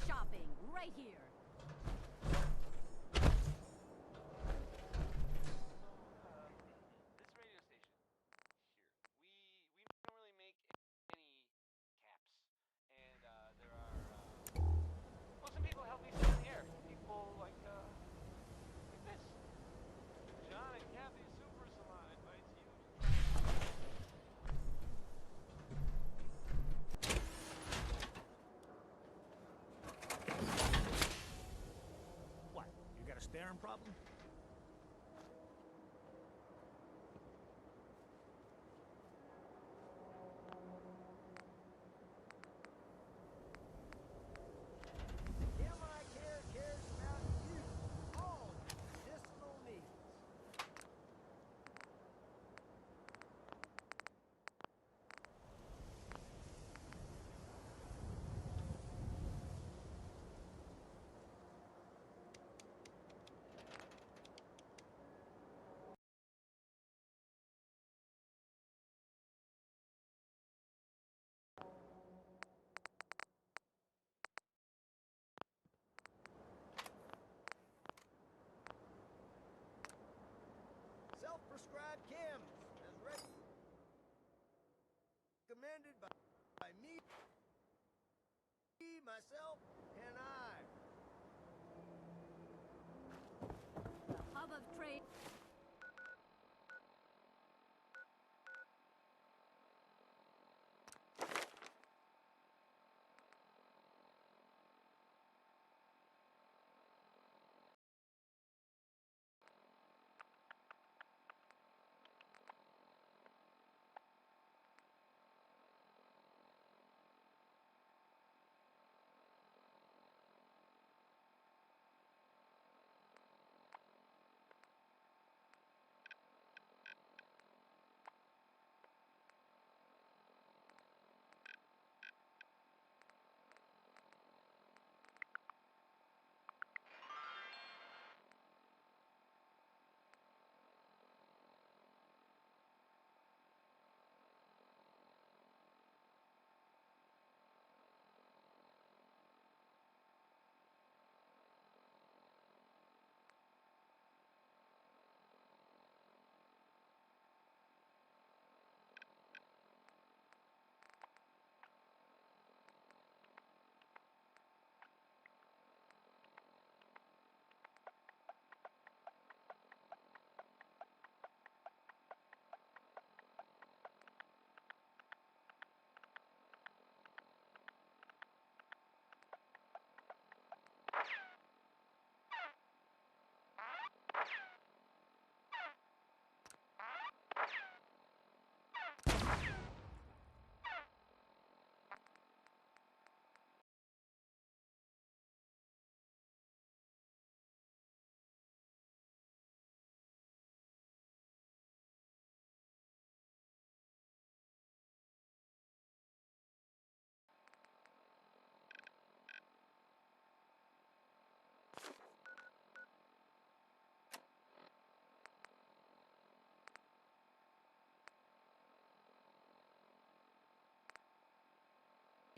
shopping right here. This radio station here, we don't really make any caps, and there are well, some people help me sit in the air. People like this. John and Kathy Super Salon invites you to What? You got a staring problem? Cares about you, all medicinal needs. Self-prescribed chems, as recommended by me, myself, and I. The hub of trade.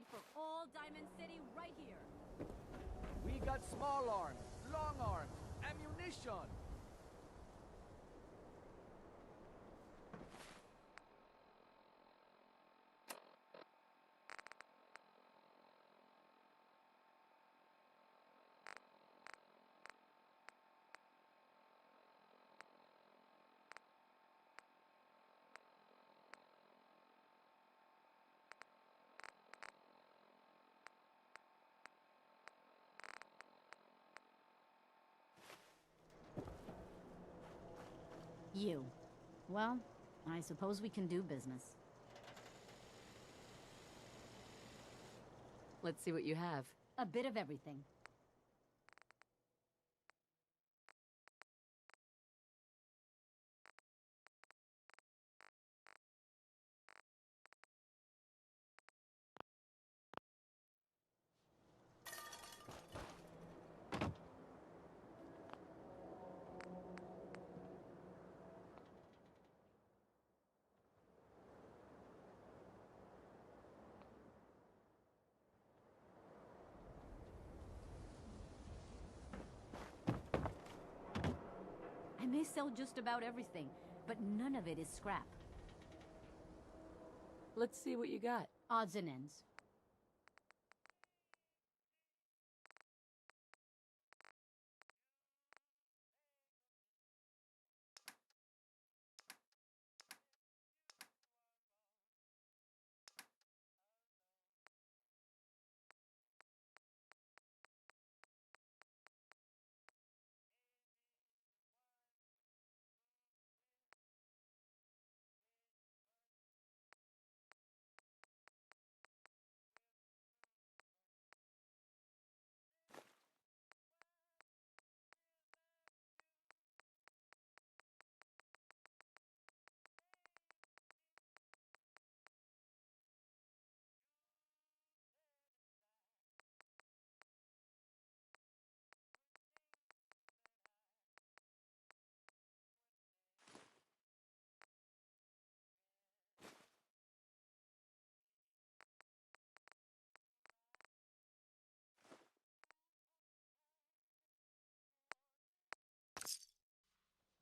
For all Diamond City right here. We got small arms, long arms, ammunition. You. Well, I suppose we can do business. Let's see what you have. A bit of everything. sell just about everything, but none of it is scrap. Let's see what you got. Odds and ends.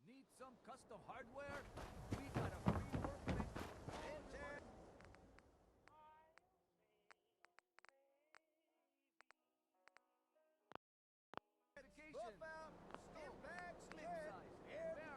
Need some custom hardware? We got a free workbench. Enter. Medication. Still bags, slim size. Even out.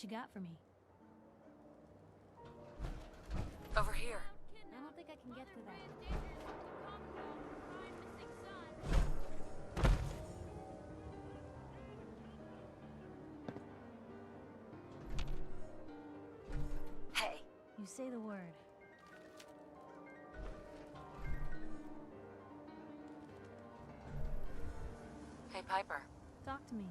you got for me? Over here. I don't think I can get to that. Hey. You say the word. Hey, Piper. Talk to me.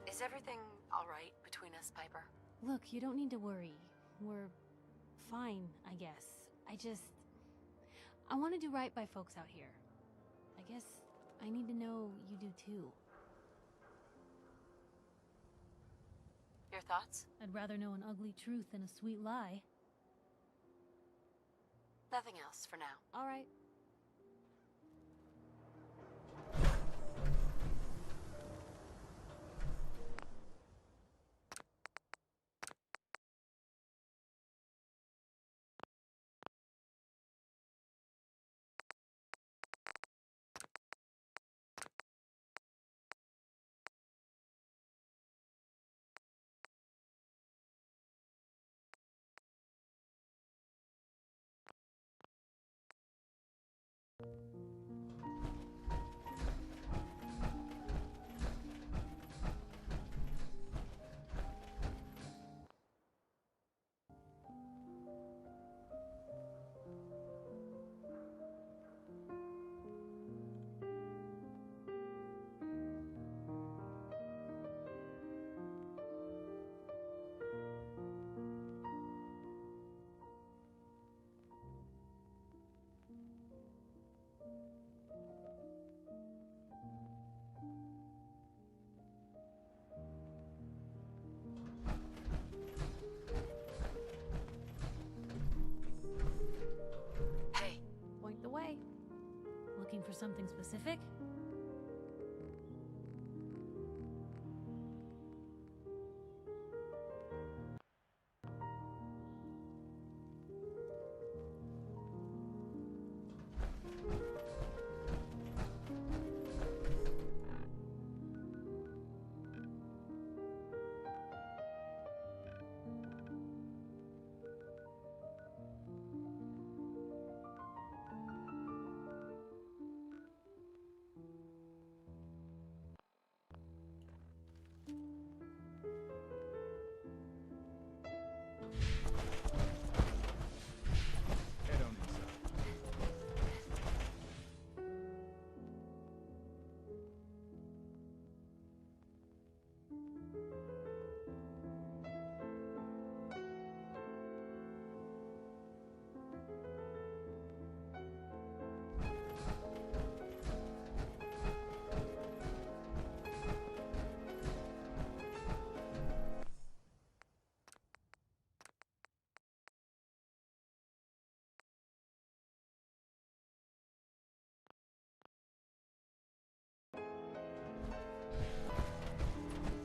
Is everything all right between us, Piper? Look, you don't need to worry. We're fine, I guess. I want to do right by folks out here. I guess I need to know you do too. Your thoughts? I'd rather know an ugly truth than a sweet lie. Nothing else for now. All right. Hey. Point the way. Looking for something specific? Head on inside.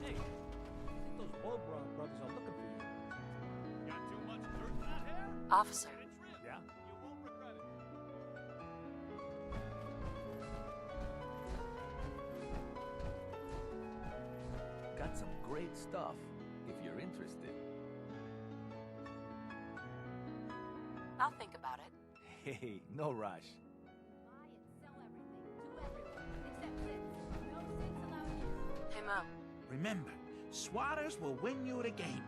Hey, I think those Bulbrock brothers are looking for you. Got too much dirt in that hair? Officer. Get it trimmed. Yeah? You won't regret it. Got some great stuff, if you're interested. I'll think about it. Hey, no rush. Buy and sell everything to everyone, except Sins. No Sins allowed here. Hey, Mo. Remember, swatters will win you the game.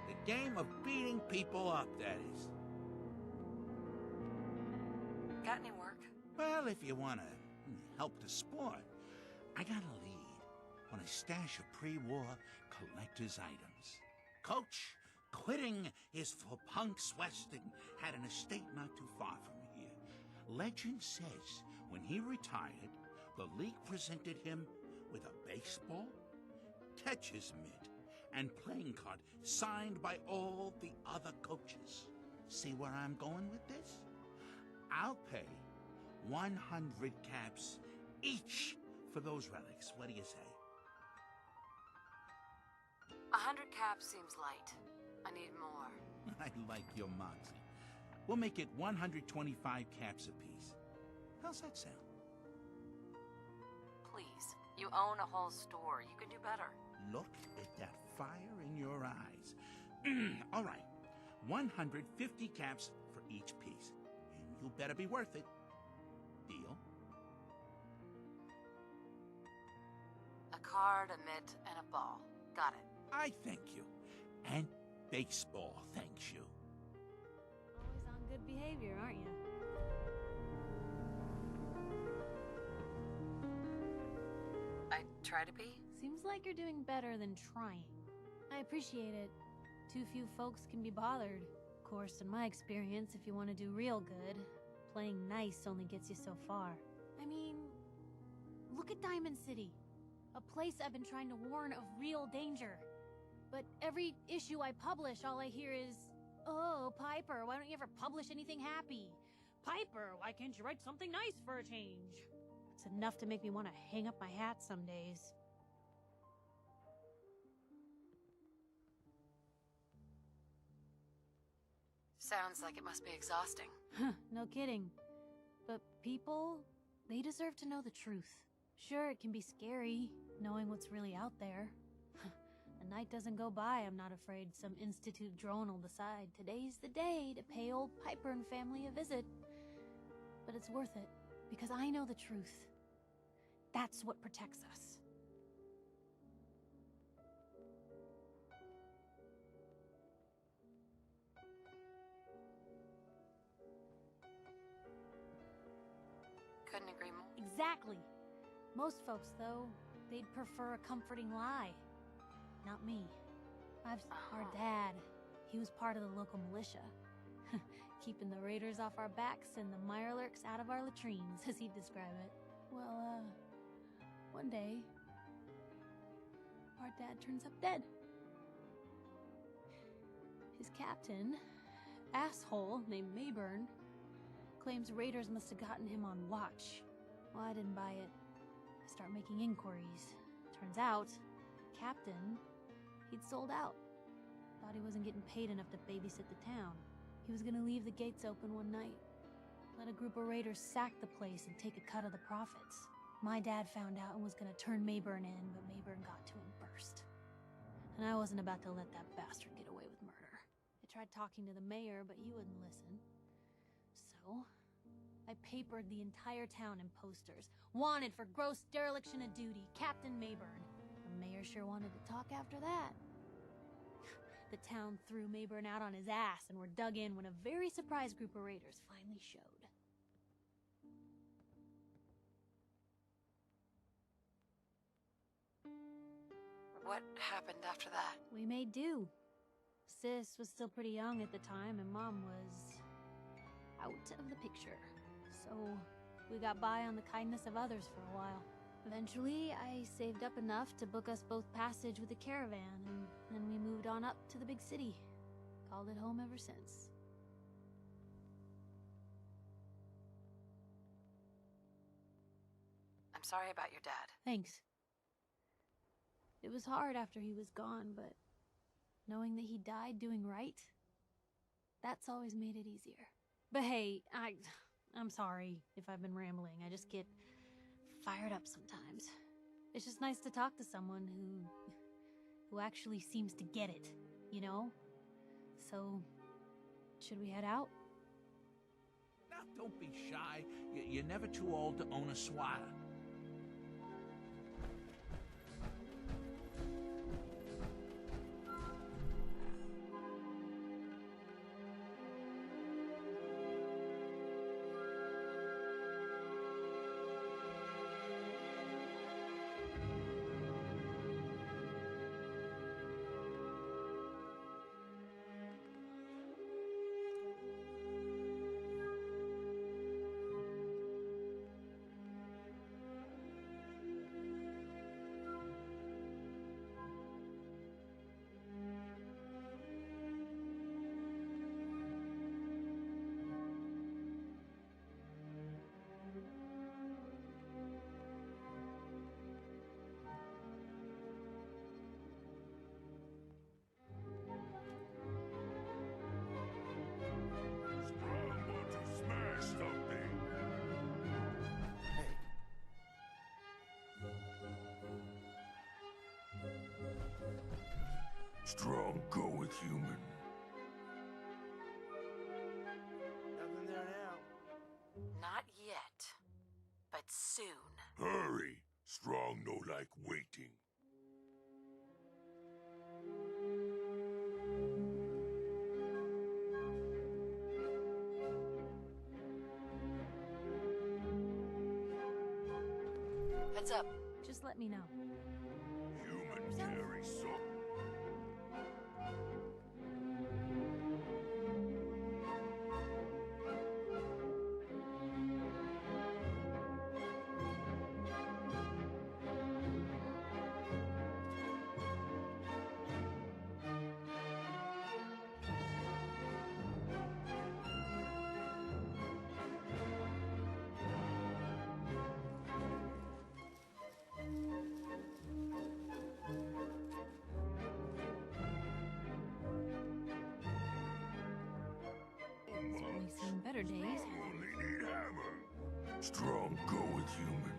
The game of beating people up, that is. Got any work? Well, if you want to help the sport, I got a lead on a stash of pre-war collector's items. Coach, quitting his for punks Westing, had an estate not too far from here. Legend says when he retired, the league presented him with a baseball, catcher's mitt, and playing card signed by all the other coaches. See where I'm going with this? I'll pay 100 caps each for those relics. What do you say? 100 caps seems light. I need more. I like your moxie. We'll make it 125 caps apiece. How's that sound? Please. You own a whole store. You can do better. Look at that fire in your eyes. All right, 150 caps for each piece. And you better be worth it. Deal? A card, a mitt, and a ball. Got it. I thank you. And baseball thanks you. Always on good behavior, aren't you? I try to be. Seems like you're doing better than trying. I appreciate it. Too few folks can be bothered. Of course, in my experience, if you want to do real good, playing nice only gets you so far. I mean, look at Diamond City. A place I've been trying to warn of real danger. But every issue I publish, all I hear is, "Oh, Piper, why don't you ever publish anything happy? Piper, why can't you write something nice for a change?" It's enough to make me want to hang up my hat some days. Sounds like it must be exhausting. No kidding. But people, they deserve to know the truth. Sure, it can be scary, knowing what's really out there. A night doesn't go by, I'm not afraid some Institute drone will decide today's the day to pay old Piper and family a visit. But it's worth it, because I know the truth. That's what protects us. Couldn't agree more. Exactly. Most folks, though, they'd prefer a comforting lie. Not me. Our dad, he was part of the local militia. Keeping the raiders off our backs and the mirelurks out of our latrines, as he'd describe it. Well, one day, our dad turns up dead. His captain, asshole named Mayburn, claims raiders must have gotten him on watch. Well, I didn't buy it. I start making inquiries. Turns out, captain, he'd sold out. Thought he wasn't getting paid enough to babysit the town. He was gonna leave the gates open one night. Let a group of raiders sack the place and take a cut of the profits. My dad found out and was gonna turn Mayburn in, but Mayburn got to him first. And I wasn't about to let that bastard get away with murder. I tried talking to the mayor, but he wouldn't listen. So, I papered the entire town in posters. Wanted for gross dereliction of duty, Captain Mayburn. The mayor sure wanted to talk after that. The town threw Mayburn out on his ass and were dug in when a very surprised group of raiders finally showed. What happened after that? We made do. Sis was still pretty young at the time, and Mom was out of the picture. So we got by on the kindness of others for a while. Eventually, I saved up enough to book us both passage with a caravan, and then we moved on up to the big city. Called it home ever since. I'm sorry about your dad. Thanks. It was hard after he was gone, but knowing that he died doing right, that's always made it easier. But hey, I'm sorry if I've been rambling. I just get fired up sometimes. It's just nice to talk to someone who actually seems to get it, you know? So, should we head out? Now, don't be shy. You're never too old to own a swatter. Strong go with human. Nothing there now. Not yet, but soon. Hurry! Strong no like waiting. Heads up. Just let me know. Human carry so. Certainly seen better days. Only need hammer. Strong go with human.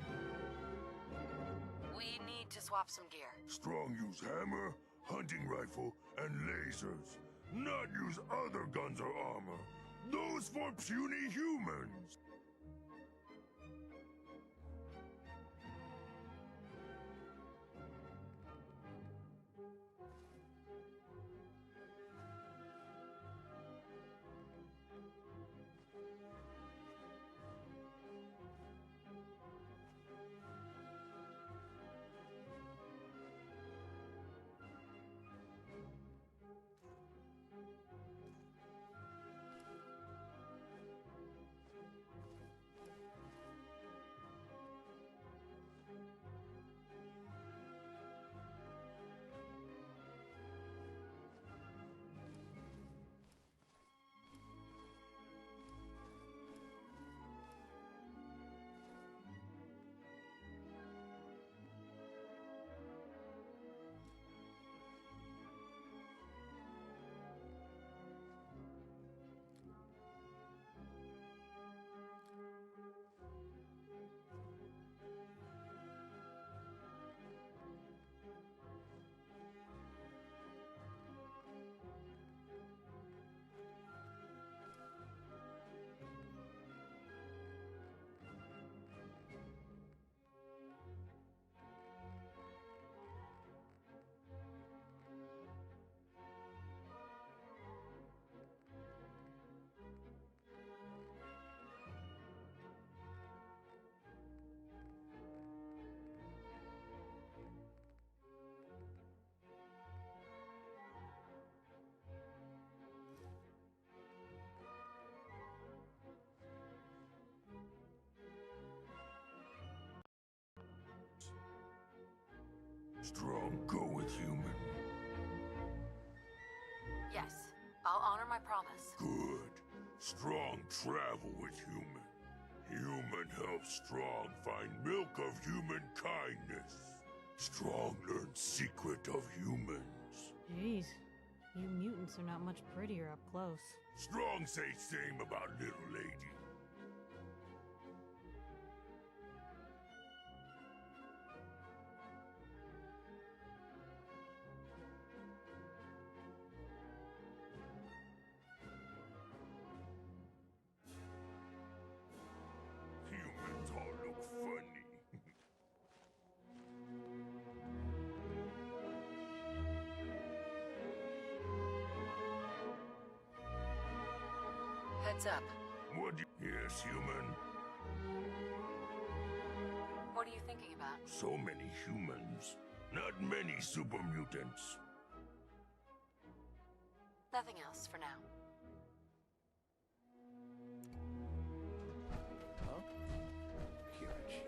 We need to swap some gear. Strong use hammer, hunting rifle, and lasers. Not use other guns or armor. Those for puny humans. Strong go with human. Yes, I'll honor my promise. Good. Strong travel with human. Human helps Strong find milk of human kindness. Strong learns secret of humans. Jeez, you mutants are not much prettier up close. Strong say same about little lady. Humans all look funny. Heads up. What do you... Yes, human. What are you thinking about? So many humans. Not many super mutants. Nothing else for now. Huh? Hearing shit.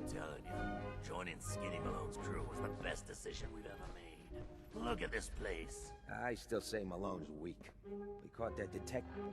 telling you, joining Skinny Malone's crew was the best decision we've ever made. Look at this place. I still say Malone's weak. We caught that detective.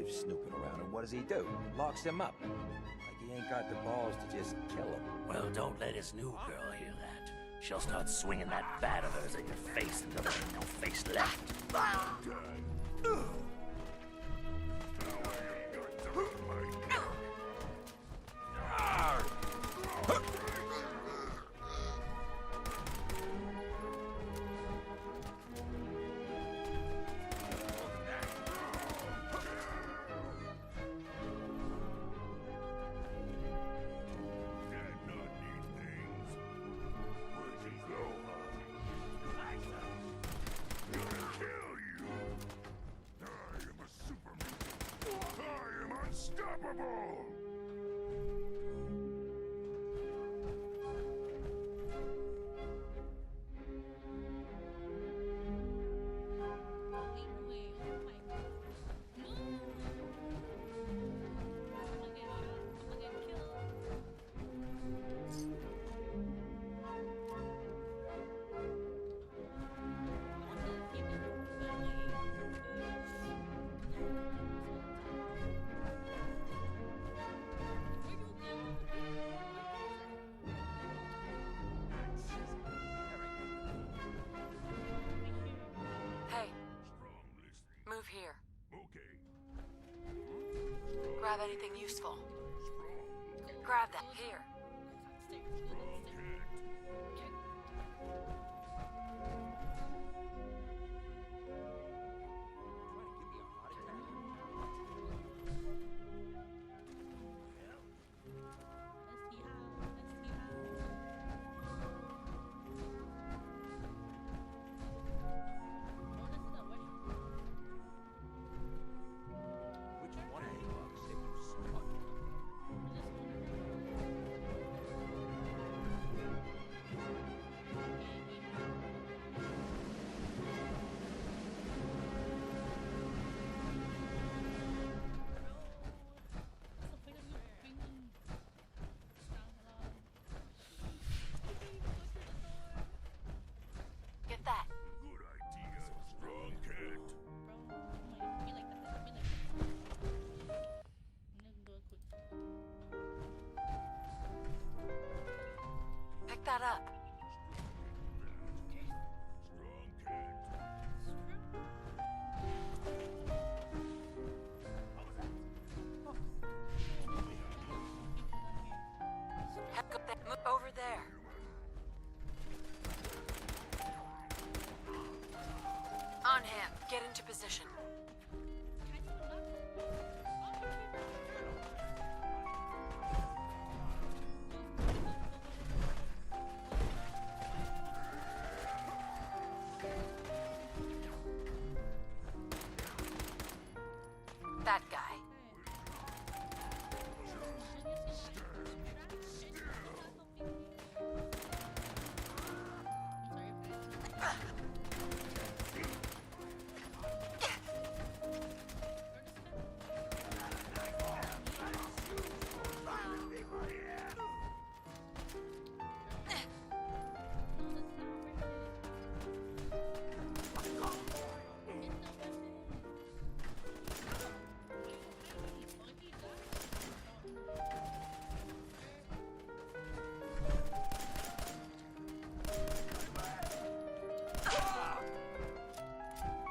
Snooping around, and what does he do? Locks him up. Like he ain't got the balls to just kill him. Well, don't let his new girl hear that. She'll start swinging that bat of hers at your face until there ain't no face left. Unstoppable! Move here. Okay. Grab anything useful. Grab that. Here. Get that. Good idea, strong cat. Pick that up. Strong cat. Move over there. On him. Get into position. That guy.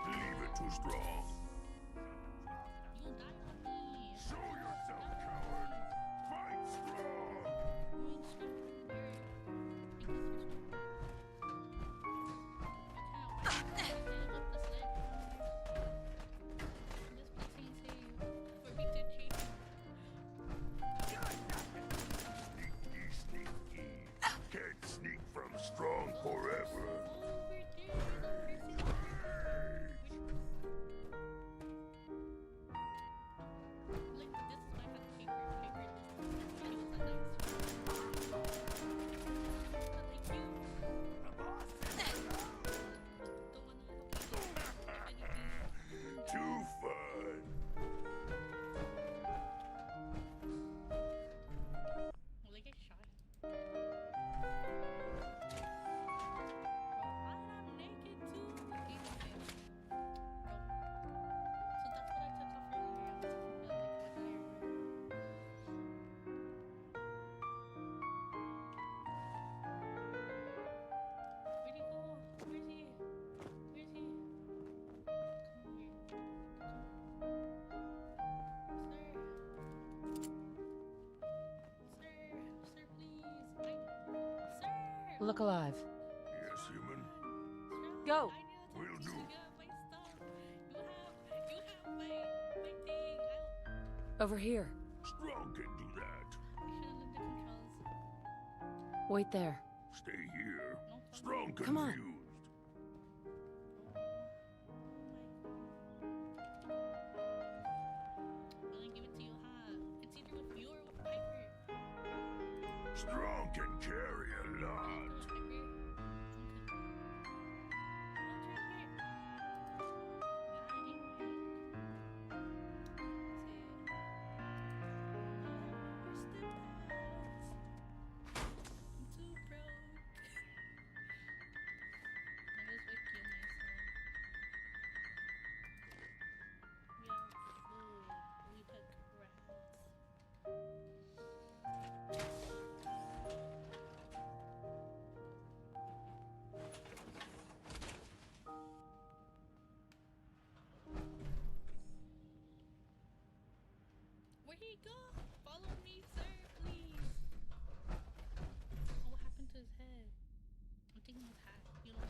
Leave it too strong. Show yourself, coward. Fight strong. Sneaky, sneaky. Can't sneak from strong forever. look alive. Yes, human. Go! Will do. Over here. Strong can do that. Wait there. Stay here. Strong Come on. confused. Strong can carry a lot. Where'd he go? Follow me, sir, please. Oh, what happened to his head? I'm thinking his hat. You know,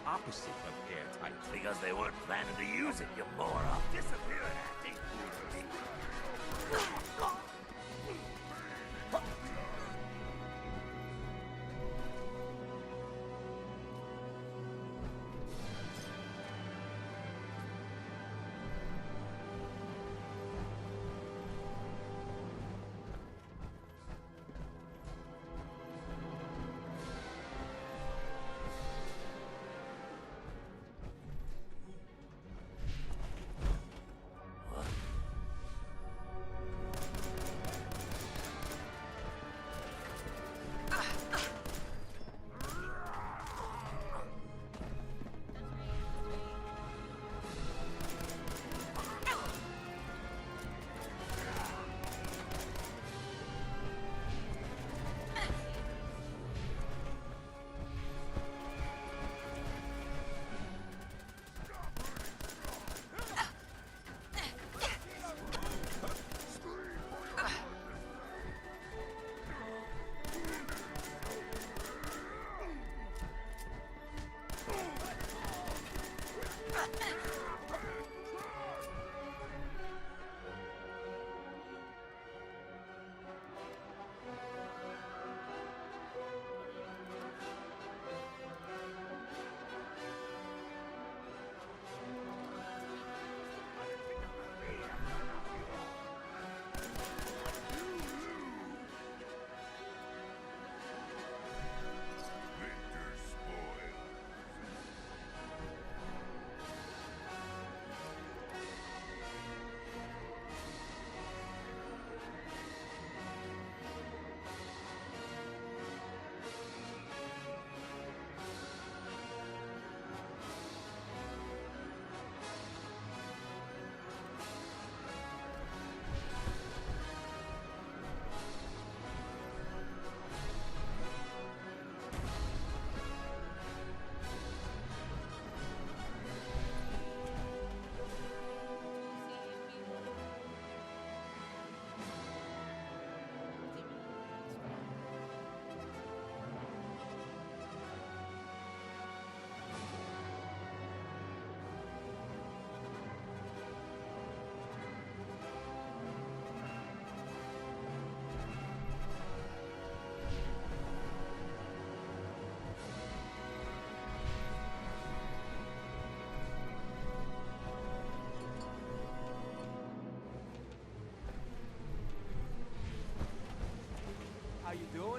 Opposite of airtight. Because they weren't planning to use it, you moron. Disappear, acting.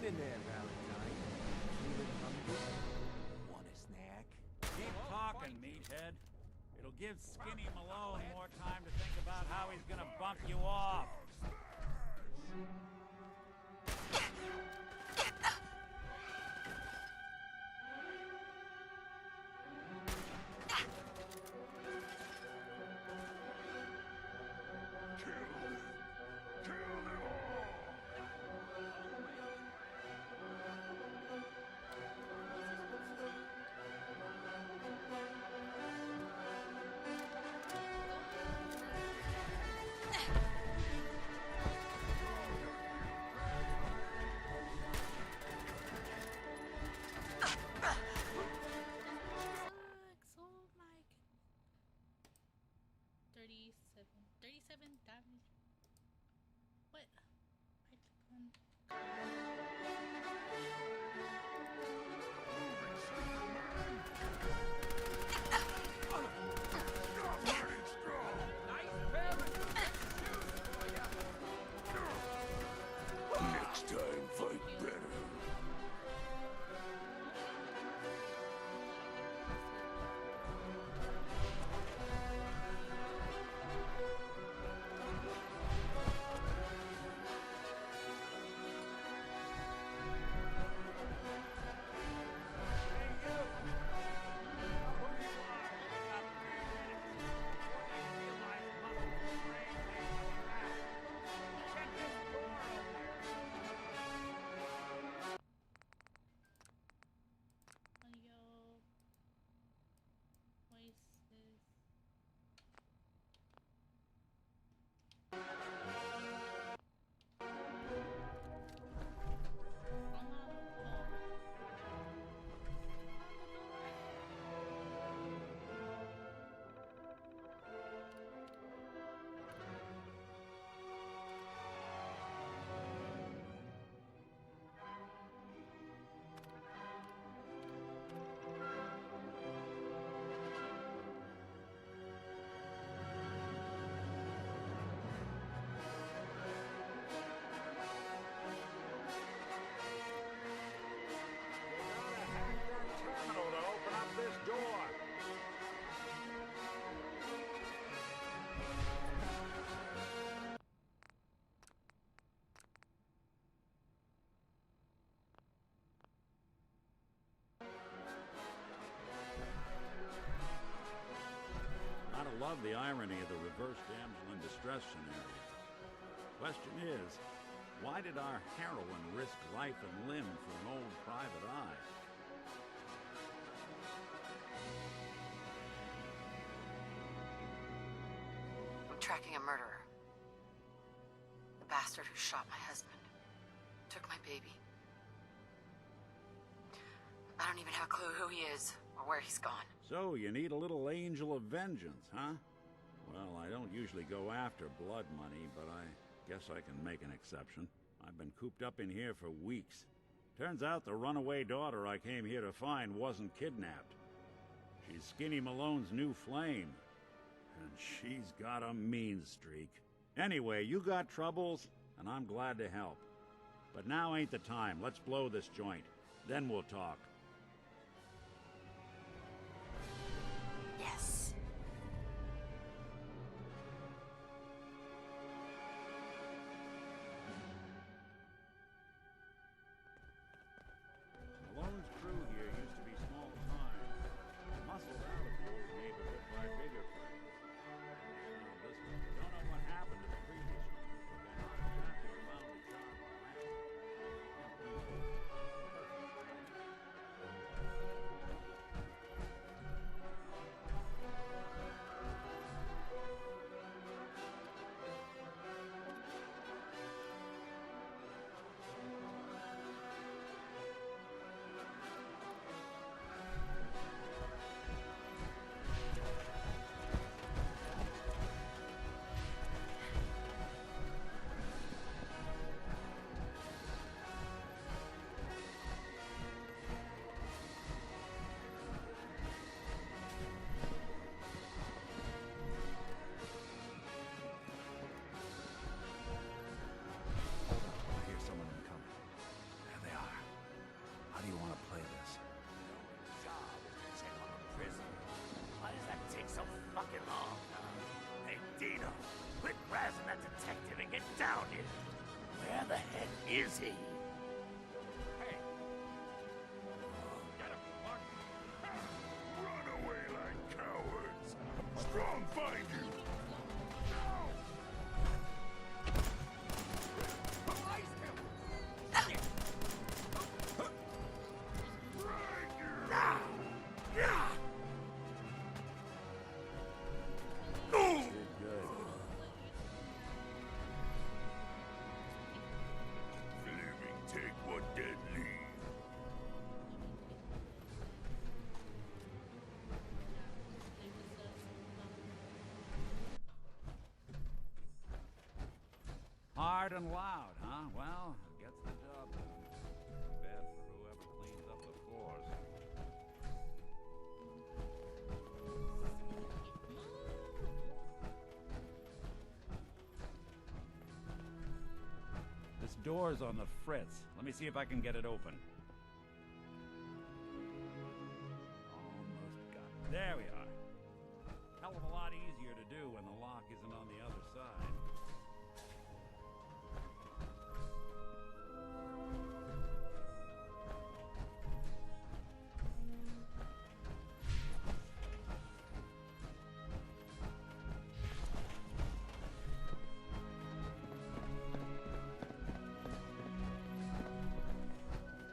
doing in there, Valentine? Feeling hungry? Want a snack? Keep talking, meathead. It'll give Skinny Malone more time to think about how he's gonna bump you off. Sucks. Oh my god. 37 damage. What? I clicked on. Next time, fight better. Audio voices. Terminal to open up this door. Gotta love the irony of the reverse damsel in distress scenario. Question is, why did our heroine risk life and limb for an old private eye? I'm tracking a murderer. The bastard who shot my husband. Took my baby. I don't even have a clue who he is or where he's gone. So, you need a little angel of vengeance, huh? Well, I don't usually go after blood money, but I guess I can make an exception. I've been cooped up in here for weeks. Turns out the runaway daughter I came here to find wasn't kidnapped. She's Skinny Malone's new flame. And she's got a mean streak. Anyway, you got troubles, and I'm glad to help. But now ain't the time. Let's blow this joint. Then we'll talk. Yes. Malone's crew here used to be small time. Muscled out of the old neighborhood by bigger players. Now this one. Don't know what happened to the previous owners, but they're not exactly found a job around. is he? Hey! Get him, Mark! Run away like cowards! Strong find you! Hard and loud, huh? Well, gets the job done. Bad for whoever cleans up the floors. This door's on the fritz. Let me see if I can get it open. Almost got it. There we are. Hell of a lot easier to do when the lock isn't on the other side.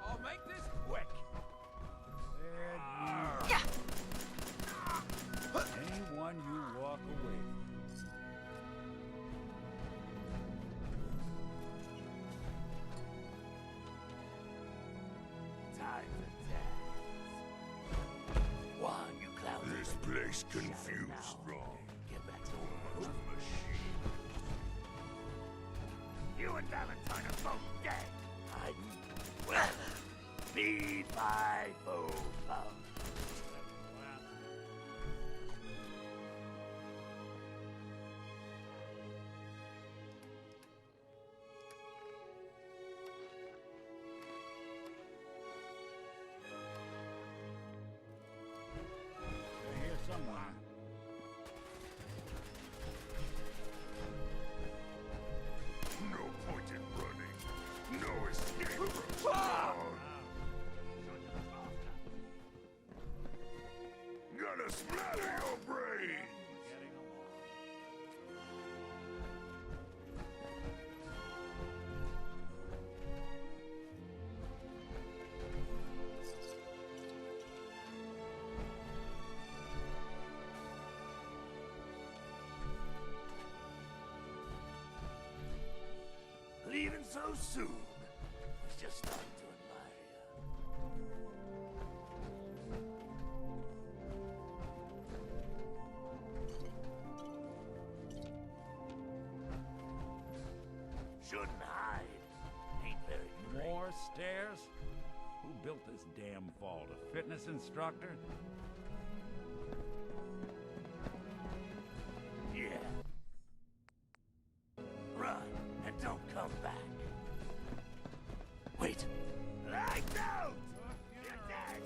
I'll make this quick. Anyone you walk away from. Time to dance. One, you clowns. This place confused, Strong. Get back to Too work. much machine. You and Valentine are both dead. Well, feed my foe. They're here somewhere. No point in running. No escape from Strong. Gonna splatter your brains. Getting along. Leaving so soon. It's just starting to admire you. Shouldn't hide. Ain't very great. More stairs? Who built this damn vault? A fitness instructor? Yeah. Run and don't come back. Wait. Lie down! You're dead!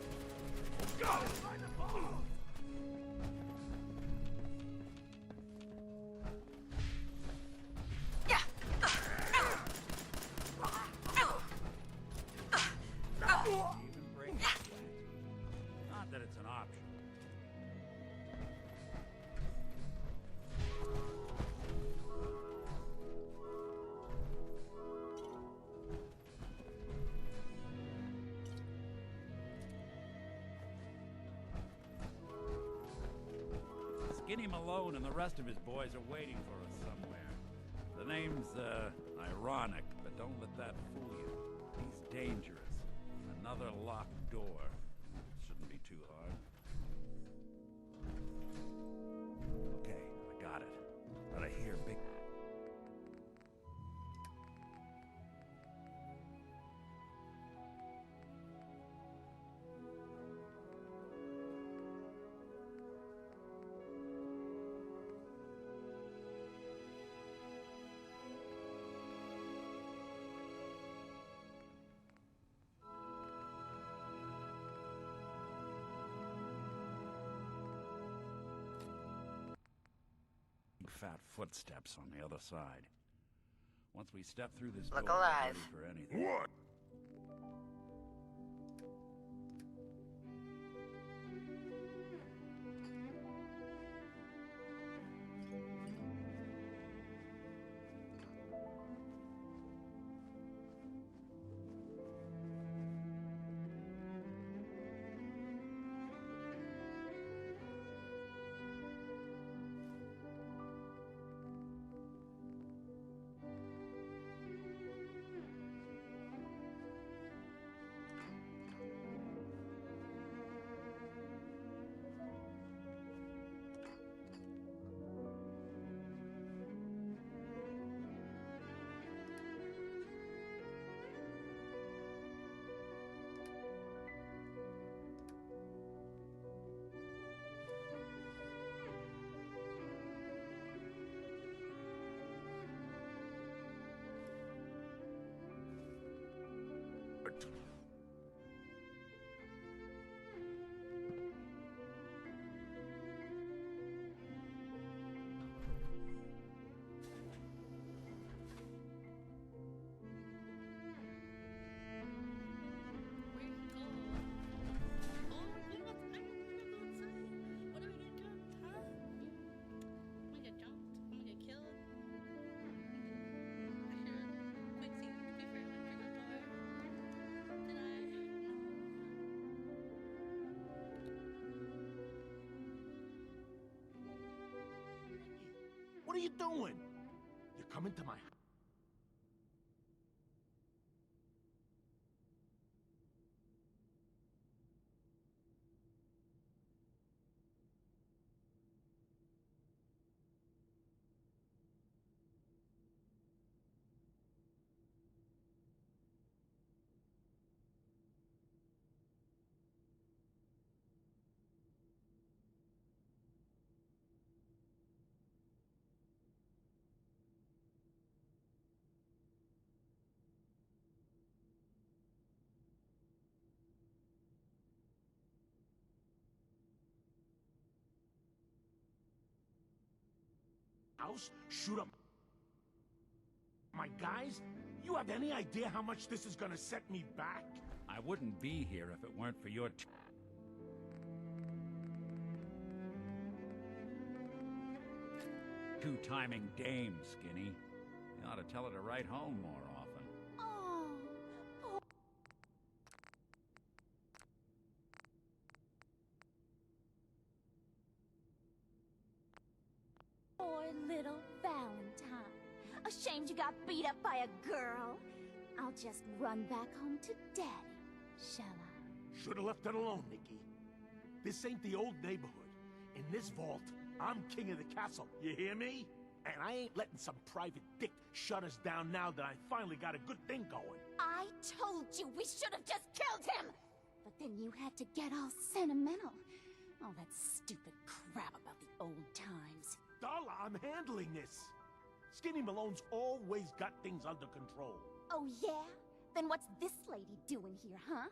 Go! Find the ball! Even break the flat. Not that it's an option. Skinny Malone and the rest of his boys are waiting for us somewhere. The name's, ironic, but don't let that fool you. He's dangerous. Another locked door. Shouldn't be too hard. Okay, I got it. But I hear big... fat footsteps on the other side. Once we step through this Look door, we're alive. ready for anything. What? Where you go? Oh, we got. I don't wanna go outside. What if I get jumped, huh? I'm gonna get jumped. I'm gonna get killed. I should quick see. To be fair, like trigger door. Did I? What are you doing? You're coming to my house. Shoot up my guys? You have any idea how much this is gonna set me back? I wouldn't be here if it weren't for your two-timing dame, Skinny. You ought to tell her to write home more often. Oh, poor, poor little Valentine. Ashamed you got beat up by a girl. I'll just run back home to Daddy, shall I? Should've left it alone, Nikki. This ain't the old neighborhood. In this vault, I'm king of the castle, you hear me? And I ain't letting some private dick shut us down now that I finally got a good thing going. I told you we should have just killed him! But then you had to get all sentimental. All that stupid crap about the old times. Darla, I'm handling this. Skinny Malone's always got things under control. Oh yeah? Then what's this lady doing here, huh?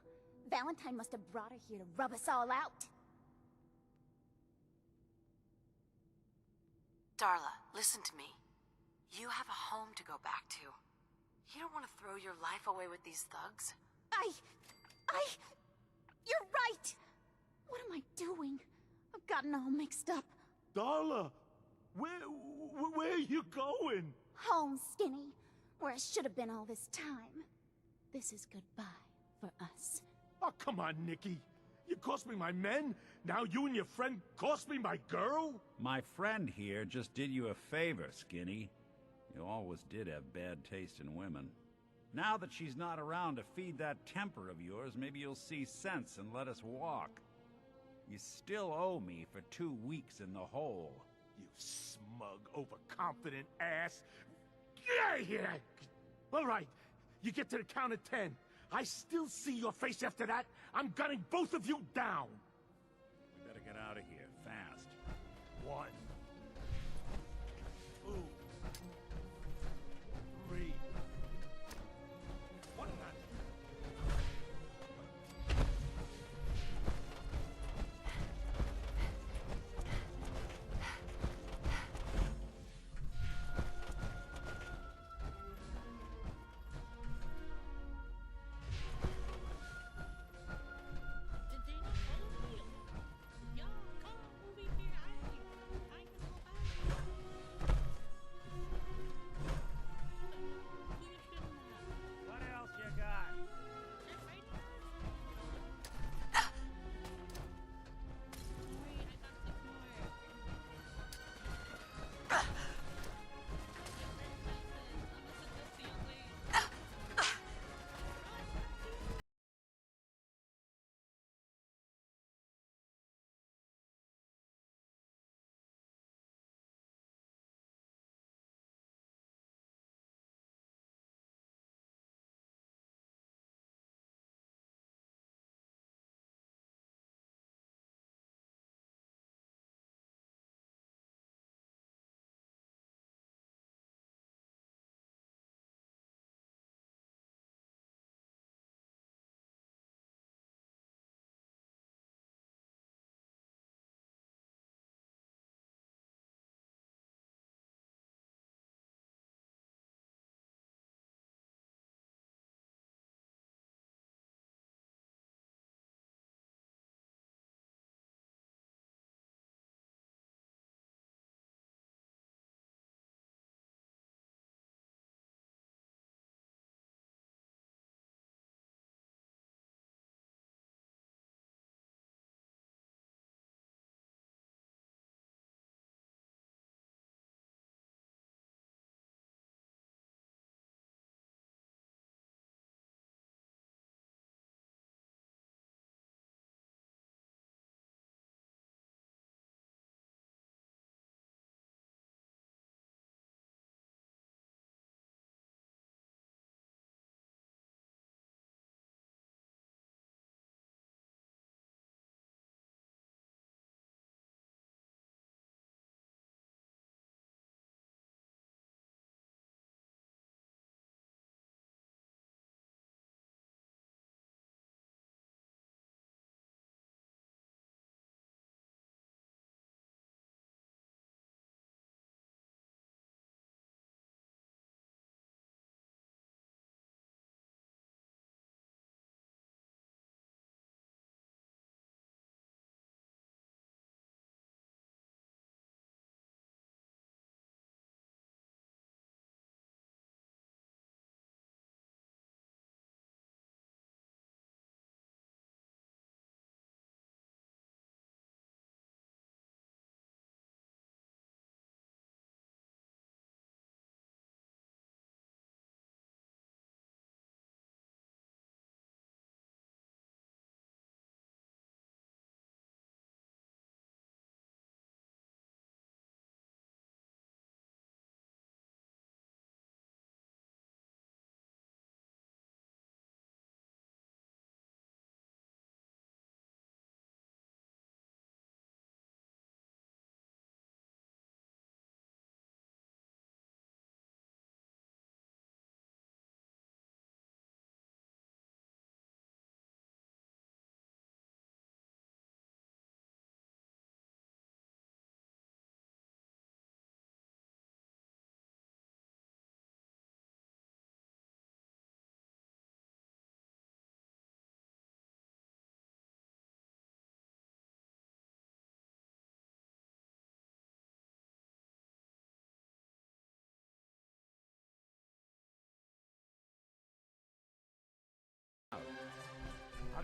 Valentine must have brought her here to rub us all out. Darla, listen to me. You have a home to go back to. You don't want to throw your life away with these thugs. You're right! What am I doing? I've gotten all mixed up. Darla, where are you going? Home, Skinny, where I should have been all this time. This is goodbye for us. Oh, come on, Nikki. You cost me my men, now you and your friend cost me my girl? My friend here just did you a favor, Skinny. You always did have bad taste in women. Now that she's not around to feed that temper of yours, maybe you'll see sense and let us walk. You still owe me for 2 weeks in the hole. You smug, overconfident ass. Get out of here! All right, you get to the count of 10. I still see your face after that. I'm gunning both of you down. We better get out of here, fast. 1, 2, 3. What the?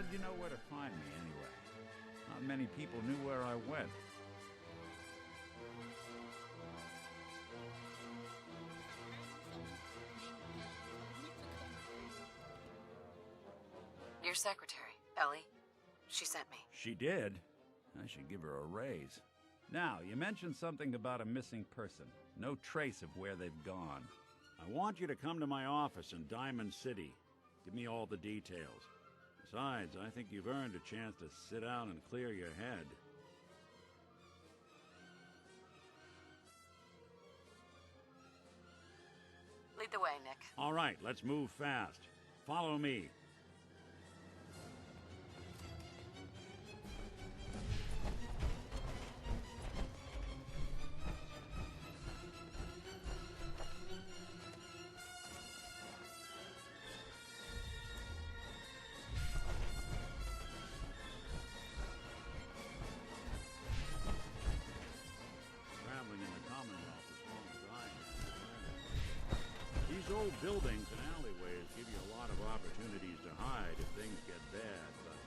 did you know where to find me anyway? Not many people knew where I went. Your secretary, Ellie. She sent me. She did? I should give her a raise. Now, you mentioned something about a missing person. No trace of where they've gone. I want you to come to my office in Diamond City. Give me all the details. Besides, I think you've earned a chance to sit down and clear your head. Lead the way, Nick. All right, let's move fast. Follow me. These old buildings and alleyways give you a lot of opportunities to hide if things get bad, but...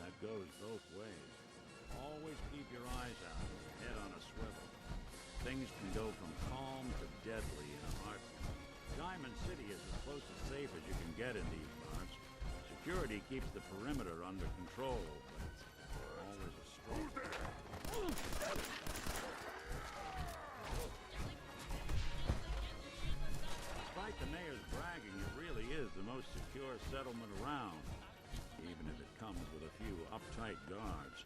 that goes both ways. Always keep your eyes out and your head on a swivel. Things can go from calm to deadly in a heartbeat. Diamond City is as close to safe as you can get in these parts. Security keeps the perimeter under control, but it's always a struggle. Despite the mayor's bragging, it really is the most secure settlement around, even if it comes with a few uptight guards.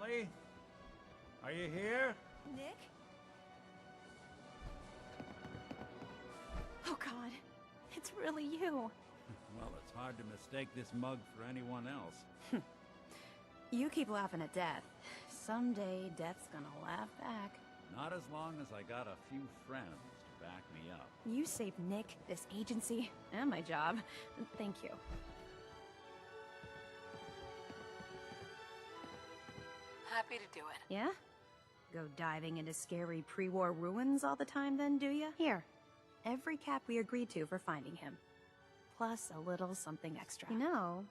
Ellie? Are you here? Nick? Oh, God. really you. Well, it's hard to mistake this mug for anyone else. You keep laughing at Death. Someday, Death's gonna laugh back. Not as long as I got a few friends to back me up. You saved Nick, this agency, and my job. Thank you. Happy to do it. Yeah? Go diving into scary pre-war ruins all the time then, do ya? Here. Every cap we agreed to for finding him. Plus a little something extra. You know,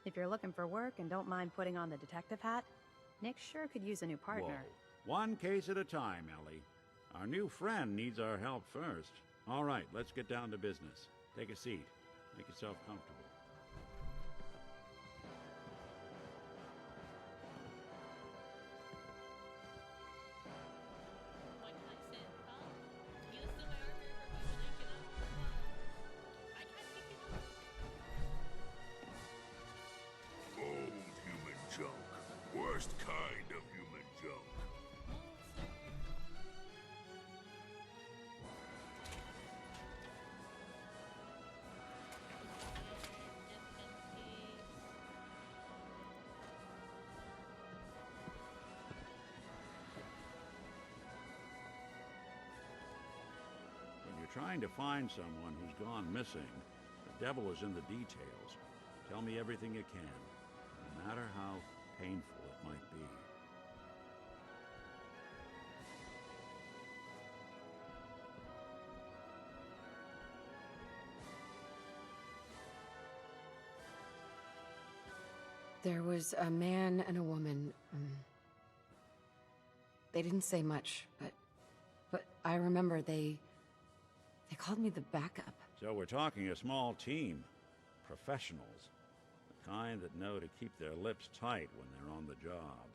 if you're looking for work and don't mind putting on the detective hat, Nick sure could use a new partner. Whoa. One case at a time, Ellie. Our new friend needs our help first. All right, let's get down to business. Take a seat. Make yourself comfortable. Old human junk. Worst kind of human junk. When you're trying to find someone who's gone missing, the devil is in the details. Tell me everything you can, no matter how painful it might be. There was a man and a woman. They didn't say much, but I remember they called me the backup. So we're talking a small team. Professionals. The kind that know to keep their lips tight when they're on the job.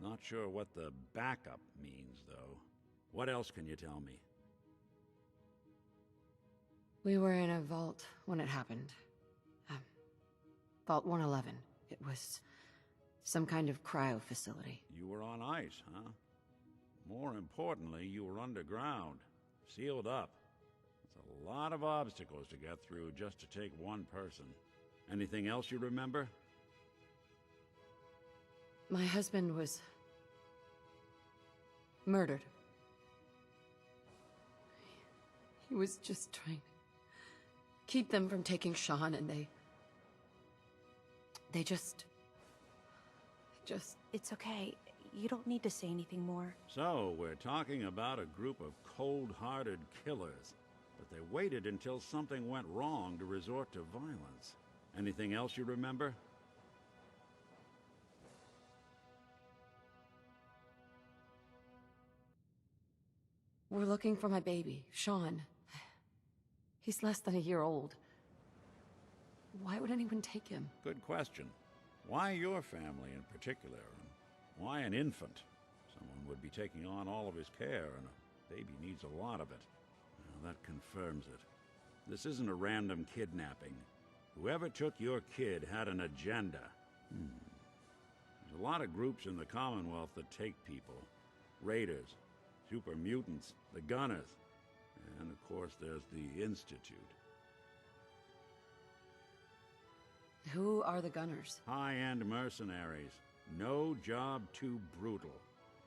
Not sure what the backup means, though. What else can you tell me? We were in a vault when it happened. Vault 111. It was some kind of cryo facility. You were on ice, huh? More importantly, you were underground, sealed up. It's a lot of obstacles to get through just to take one person. Anything else you remember? My husband was murdered. He was just trying to keep them from taking Sean, and they just... It's okay. You don't need to say anything more. So, we're talking about a group of cold-hearted killers, but they waited until something went wrong to resort to violence. Anything else you remember? We're looking for my baby, Sean. He's less than a year old. Why would anyone take him? Good question. Why your family in particular? And why an infant? Someone would be taking on all of his care, and a baby needs a lot of it. Now, that confirms it. This isn't a random kidnapping. Whoever took your kid had an agenda. There's a lot of groups in the Commonwealth that take people. Raiders, super mutants, the Gunners, and of course there's the Institute. Who are the Gunners? High-end mercenaries. No job too brutal.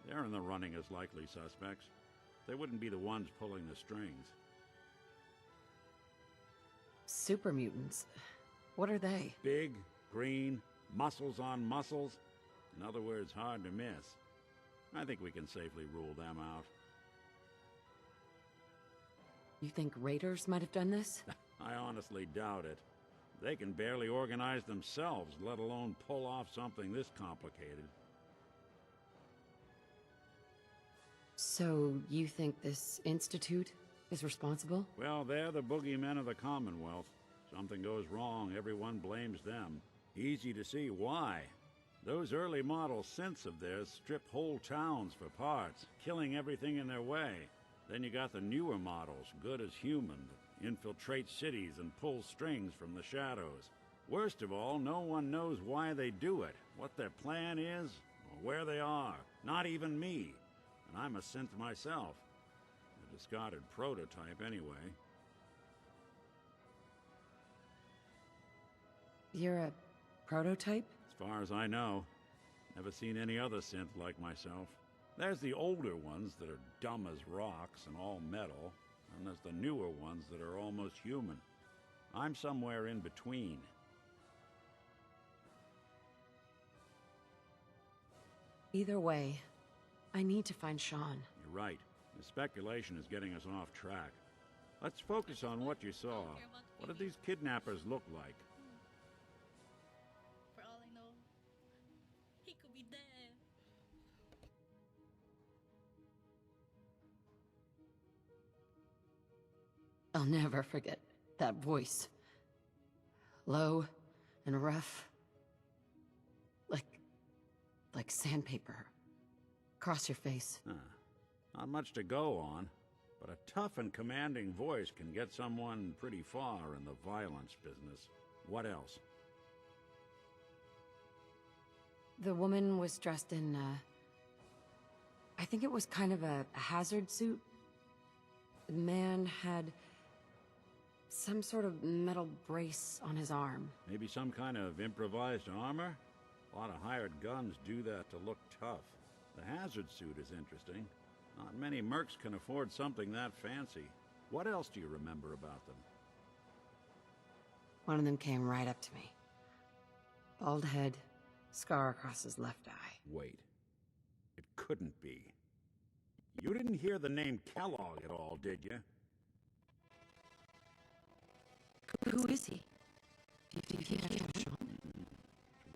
They're in the running as likely suspects. They wouldn't be the ones pulling the strings. Super mutants. What are they? Big, green, muscles on muscles. In other words, hard to miss. I think we can safely rule them out. You think raiders might have done this? I honestly doubt it. They can barely organize themselves, let alone pull off something this complicated. So, you think this institute is responsible? Well, they're the boogeymen of the Commonwealth. Something goes wrong, everyone blames them. Easy to see why. Those early model synths of theirs strip whole towns for parts, killing everything in their way. Then you got the newer models, good as human, that infiltrate cities and pull strings from the shadows. Worst of all, no one knows why they do it, what their plan is, or where they are. Not even me. And I'm a synth myself. A discarded prototype anyway. You're a prototype? As far as I know. Never seen any other synth like myself. There's the older ones that are dumb as rocks and all metal, and there's the newer ones that are almost human. I'm somewhere in between. Either way, I need to find Sean. You're right. The speculation is getting us off track. Let's focus on what you saw. What did these kidnappers look like? For all I know, he could be dead. I'll never forget that voice. Low and rough. Like sandpaper. Across your face. Not much to go on, but a tough and commanding voice can get someone pretty far in the violence business. What else? The woman was dressed in, I think it was kind of a hazard suit. The man had some sort of metal brace on his arm. Maybe some kind of improvised armor? A lot of hired guns do that to look tough. The hazard suit is interesting. Not many mercs can afford something that fancy. What else do you remember about them? One of them came right up to me. Bald head, scar across his left eye. Wait. It couldn't be. You didn't hear the name Kellogg at all, did you? Who is he?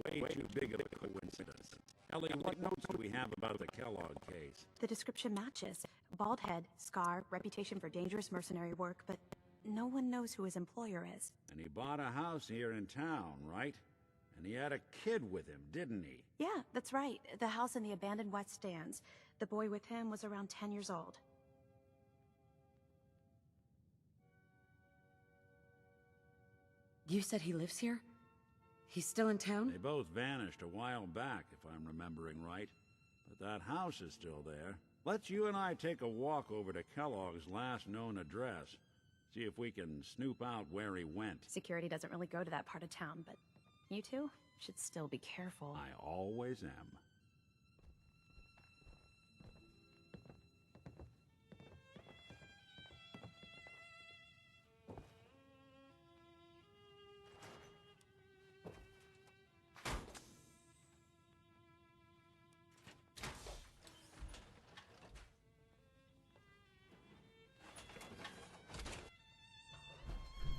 Way too big of a coincidence. Ellie, what notes do we have about the Kellogg case? The description matches. Bald head, scar, reputation for dangerous mercenary work, but no one knows who his employer is. And he bought a house here in town, right? And he had a kid with him, didn't he? Yeah, that's right. The house in the abandoned west stands. The boy with him was around 10 years old. You said he lives here? He's still in town? They both vanished a while back, if I'm remembering right. But that house is still there. Let's you and I take a walk over to Kellogg's last known address. See if we can snoop out where he went. Security doesn't really go to that part of town, but you two should still be careful. I always am.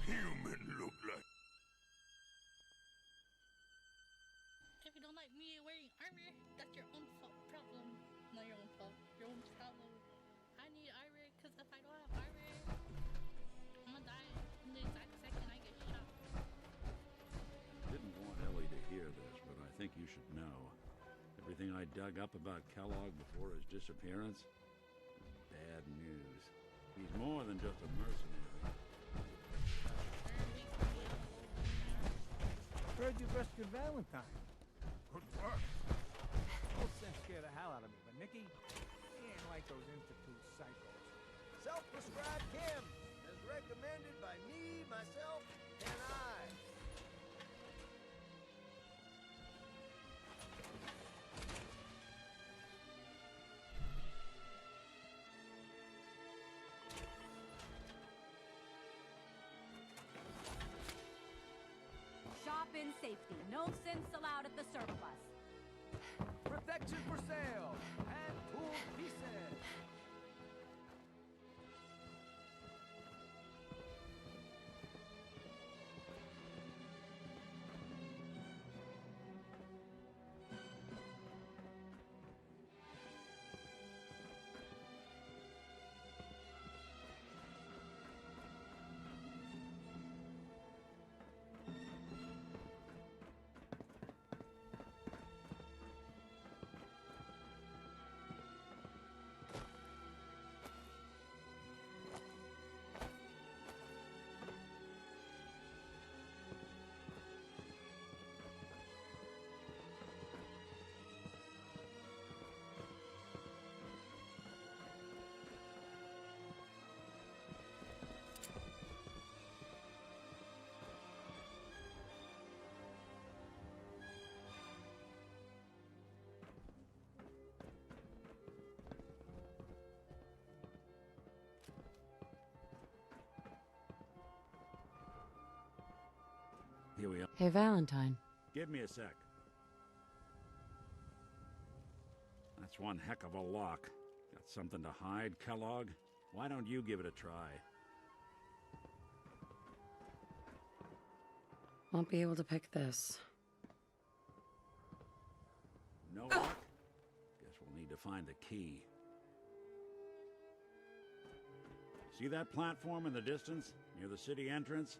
Human look like. If you don't like me wearing armor, that's your own problem. Not your own fault. Your own problem. I need armor because if I don't have armor, I'm gonna die in the exact second I get shot. Didn't want Ellie to hear this, but I think you should know. Everything I dug up about Kellogg before his disappearance is bad news. He's more than just a mercenary. Heard you rescued Valentine. Good work. Old sense scared the hell out of me, but Nikki, he ain't like those Institute psychos. Self-prescribed Kim, as recommended by me, myself, and I. Shop in safety. No synths allowed at the surplus. Protection for sale. And tool pieces. Here we are. Hey, Valentine. Give me a sec. That's one heck of a lock. Got something to hide, Kellogg? Why don't you give it a try? Won't be able to pick this. No luck? Guess we'll need to find the key. See that platform in the distance, near the city entrance?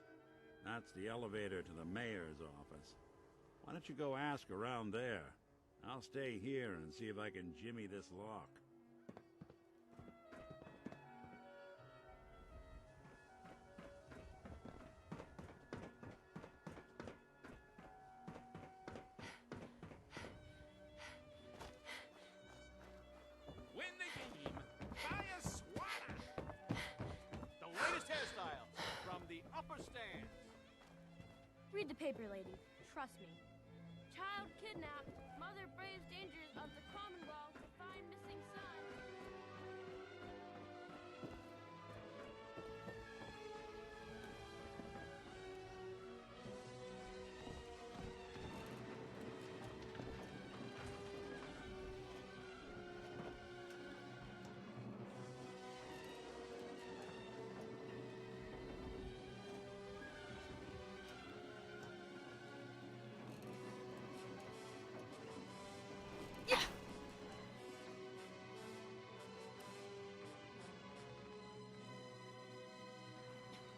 That's the elevator to the mayor's office. Why don't you go ask around there? I'll stay here and see if I can jimmy this lock. Win the game by a swatter. The latest hairstyles from the upper stands. Read the paper, lady. Trust me. Child kidnapped. Mother braves dangers of the Commonwealth to find missing son.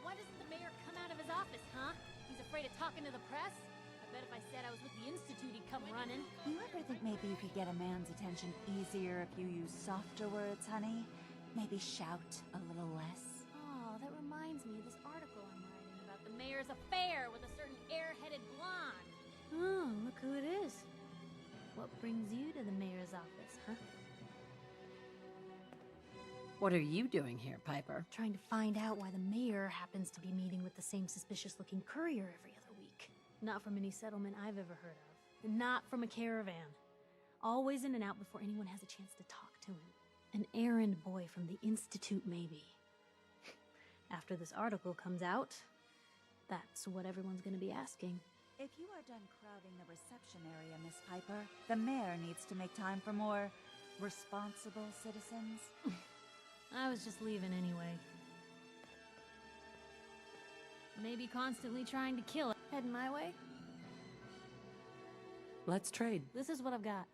Why doesn't the mayor come out of his office, huh? He's afraid of talking to the press? I bet if I said I was with the Institute, he'd come running. You ever think maybe you could get a man's attention easier if you use softer words, honey? Maybe shout a little less? Oh, that reminds me of this article I'm writing about the mayor's affair with a certain airheaded blonde. Oh, look who it is. What brings you to the mayor's office, huh? What are you doing here, Piper? Trying to find out why the mayor happens to be meeting with the same suspicious-looking courier every other week. Not from any settlement I've ever heard of. And not from a caravan. Always in and out before anyone has a chance to talk to him. An errand boy from the Institute, maybe. After this article comes out, that's what everyone's gonna be asking. If you are done crowding the reception area, Miss Piper, the mayor needs to make time for more responsible citizens. I was just leaving anyway. Maybe constantly trying to kill it. Heading my way? Let's trade. This is what I've got.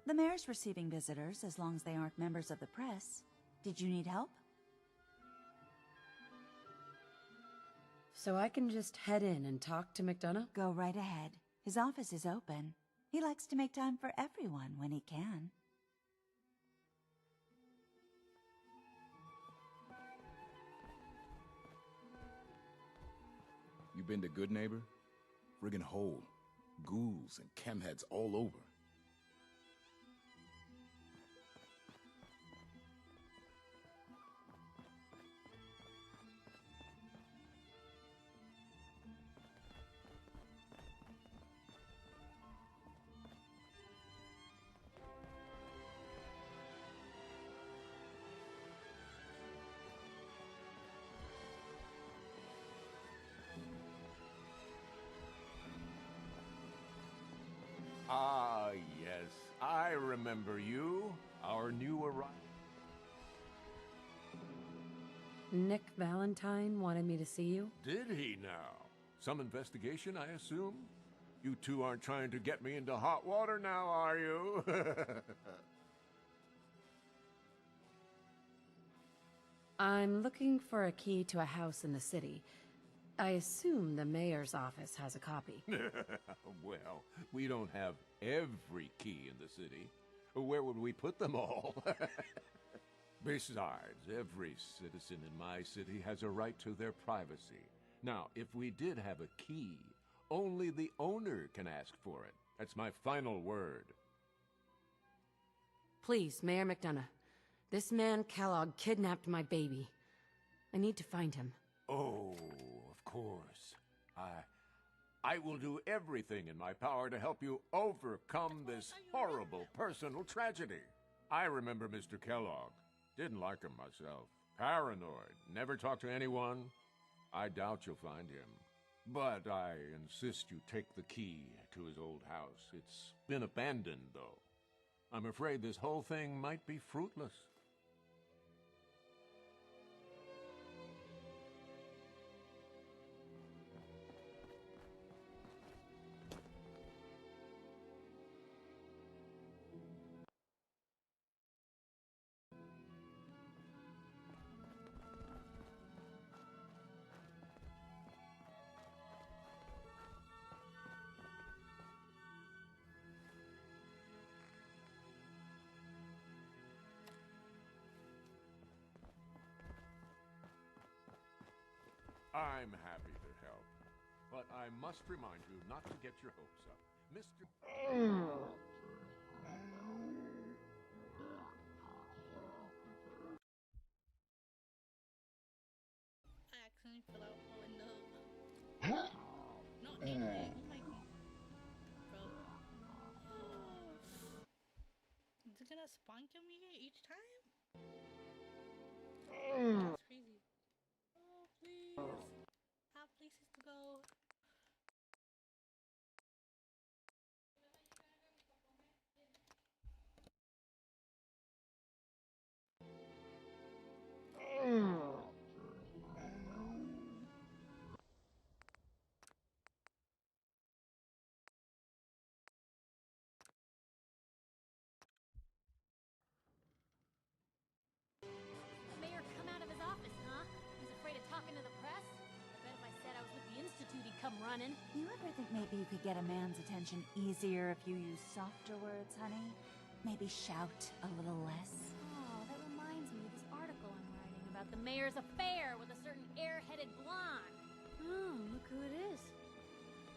The mayor's receiving visitors as long as they aren't members of the press. Did you need help? So I can just head in and talk to McDonough? Go right ahead. His office is open. He likes to make time for everyone when he can. You been to Good Neighbor? Friggin' hole. Ghouls and chemheads all over. Ah, yes. I remember you. Our new arrival. Nick Valentine wanted me to see you? Did he now? Some investigation, I assume? You two aren't trying to get me into hot water now, are you? I'm looking for a key to a house in the city. I assume the mayor's office has a copy. Well, we don't have every key in the city. Where would we put them all? Besides, every citizen in my city has a right to their privacy. Now, if we did have a key, only the owner can ask for it. That's my final word. Please, Mayor McDonough. This man, Kellogg, kidnapped my baby. I need to find him. Oh, of course. I will do everything in my power to help you overcome this horrible personal tragedy. I remember Mr. Kellogg. Didn't like him myself. Paranoid. Never talked to anyone. I doubt you'll find him. But I insist you take the key to his old house. It's been abandoned, though. I'm afraid this whole thing might be fruitless. I'm happy to help, but I must remind you not to get your hopes up. Mr. I accidentally fell out the window. Not anyway. Oh my god. Bro. Is it gonna spawn kill me each time? That's crazy. Oh, please. I have places to go. Mayor come out of his office, huh? He's afraid of talking to the press? I bet if I said I was with the Institute, he'd come running. You ever think maybe you could get a man's attention easier if you use softer words, honey? Maybe shout a little less? Oh, that reminds me of this article I'm writing about the mayor's affair with a certain airheaded blonde. Oh, look who it is.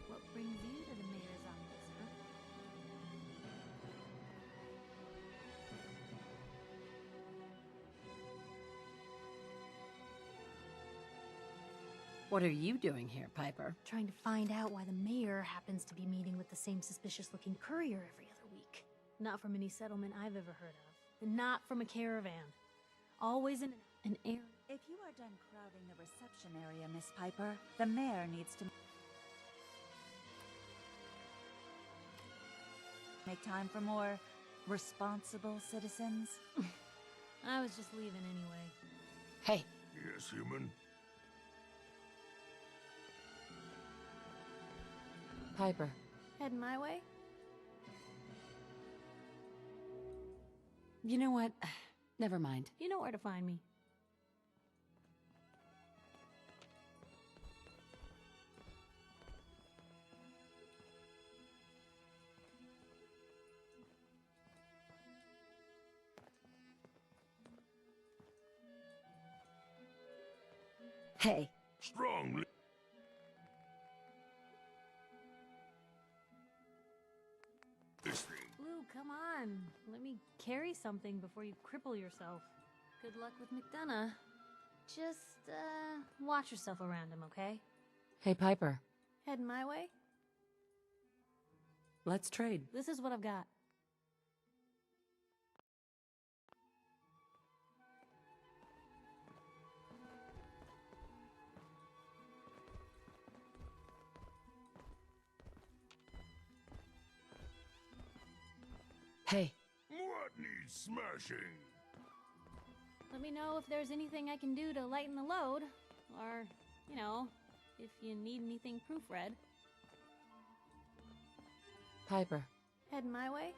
What brings you to the mayor's office, huh? What are you doing here, Piper? Trying to find out why the mayor happens to be meeting with the same suspicious-looking courier every other week. Not from any settlement I've ever heard of. And not from a caravan. Always in an area. If you are done crowding the reception area, Miss Piper, the mayor needs to make time for more responsible citizens. I was just leaving anyway. Hey. Yes, human? Piper. Heading my way? You know what? Never mind. You know where to find me. Hey. Strongly. This thing. Blue, come on. Let me carry something before you cripple yourself. Good luck with McDonough. Just, watch yourself around him, okay? Hey, Piper. Heading my way? Let's trade. This is what I've got. Hey. What needs smashing? Let me know if there's anything I can do to lighten the load. Or, you know, if you need anything proofread. Piper. Heading my way?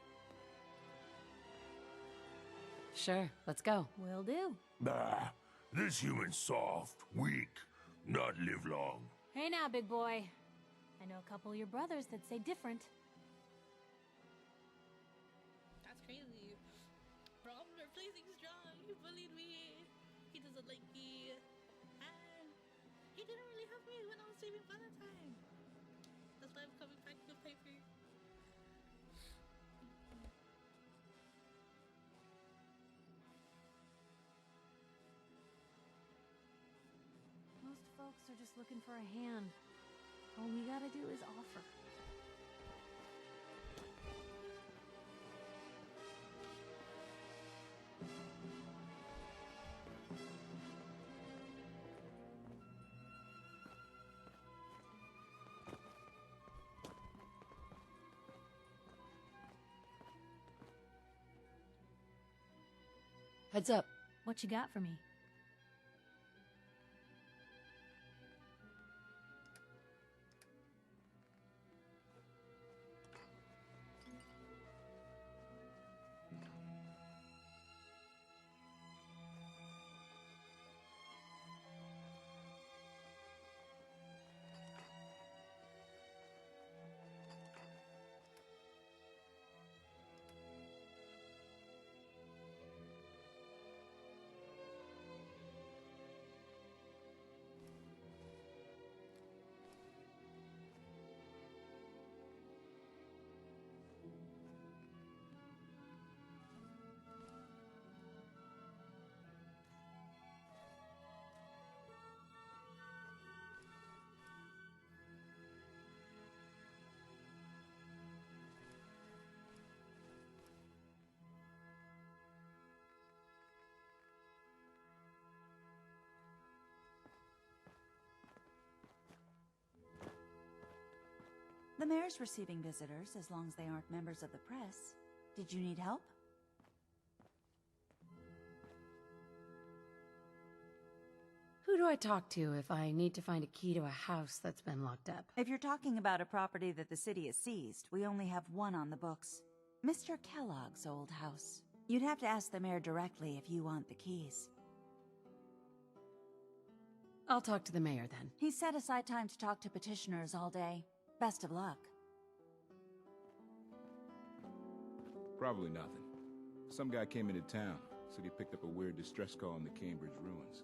Sure, let's go. Will do. Bah, this human's soft, weak, not live long. Hey now, big boy. I know a couple of your brothers that say different. That's crazy. Bro, I'm replacing Strong. He bullied me. He doesn't like me. And he didn't really help me when I was saving Valentine. That's why I'm coming back to Piper. are just looking for a hand. All we gotta do is offer. Heads up. What you got for me? The mayor's receiving visitors as long as they aren't members of the press. Did you need help? Who do I talk to if I need to find a key to a house that's been locked up? If you're talking about a property that the city has seized, we only have one on the books. Mr. Kellogg's old house. You'd have to ask the mayor directly if you want the keys. I'll talk to the mayor then. He's set aside time to talk to petitioners all day. Best of luck. Probably nothing. Some guy came into town, said he picked up a weird distress call in the Cambridge ruins.